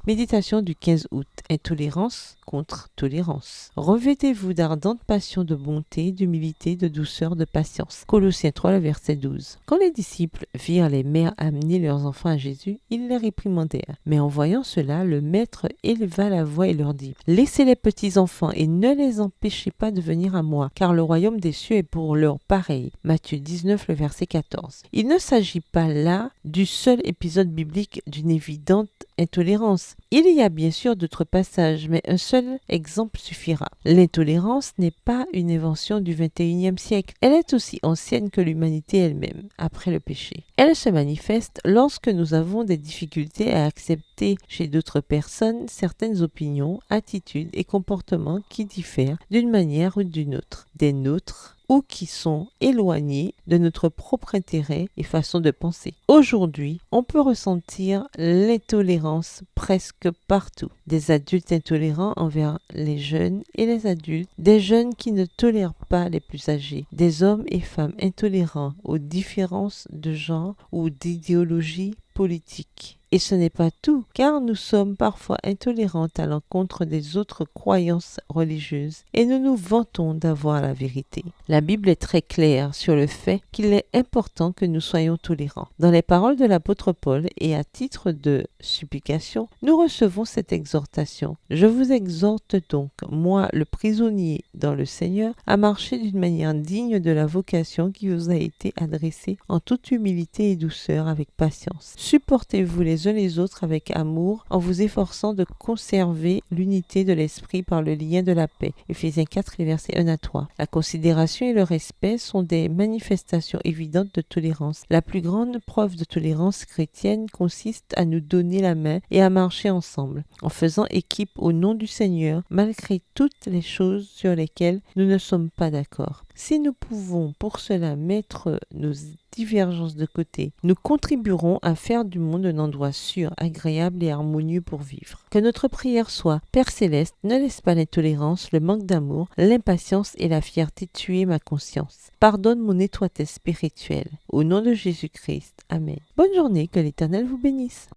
Méditation du 15 août. Intolérance contre tolérance. Revêtez-vous d'ardente passion de bonté, d'humilité, de douceur, de patience. Colossiens 3, le verset 12. Quand les disciples virent les mères amener leurs enfants à Jésus, ils les réprimandèrent. Mais en voyant cela, le maître éleva la voix et leur dit : Laissez les petits enfants et ne les empêchez pas de venir à moi, car le royaume des cieux est pour leurs pareils. Matthieu 19, le verset 14. Il ne s'agit pas là du seul épisode biblique d'une évidente intolérance. Il y a bien sûr d'autres passages, mais un seul exemple suffira. L'intolérance n'est pas une invention du XXIe siècle. Elle est aussi ancienne que l'humanité elle-même, après le péché. Elle se manifeste lorsque nous avons des difficultés à accepter chez d'autres personnes certaines opinions, attitudes et comportements qui diffèrent d'une manière ou d'une autre des nôtres, ou qui sont éloignés de notre propre intérêt et façon de penser. Aujourd'hui, on peut ressentir l'intolérance presque partout. Des adultes intolérants envers les jeunes et les adultes, des jeunes qui ne tolèrent pas les plus âgés, des hommes et femmes intolérants aux différences de genre ou d'idéologie politique. Et ce n'est pas tout, car nous sommes parfois intolérantes à l'encontre des autres croyances religieuses et nous nous vantons d'avoir la vérité. La Bible est très claire sur le fait qu'il est important que nous soyons tolérants. Dans les paroles de l'apôtre Paul et à titre de supplication, nous recevons cette exhortation. Je vous exhorte donc, moi le prisonnier dans le Seigneur, à marcher d'une manière digne de la vocation qui vous a été adressée en toute humilité et douceur avec patience. Supportez-vous les uns les autres avec amour en vous efforçant de conserver l'unité de l'esprit par le lien de la paix. Éphésiens 4, les versets 1 à 3. La considération et le respect sont des manifestations évidentes de tolérance. La plus grande preuve de tolérance chrétienne consiste à nous donner la main et à marcher ensemble, en faisant équipe au nom du Seigneur, malgré toutes les choses sur lesquelles nous ne sommes pas d'accord. Si nous pouvons pour cela mettre nos divergences de côté, nous contribuerons à faire du monde un endroit sûr, agréable et harmonieux pour vivre. Que notre prière soit : Père Céleste, ne laisse pas l'intolérance, le manque d'amour, l'impatience et la fierté tuer ma conscience. Pardonne mon étroitesse spirituelle. Au nom de Jésus-Christ. Amen. Bonne journée, que l'Éternel vous bénisse.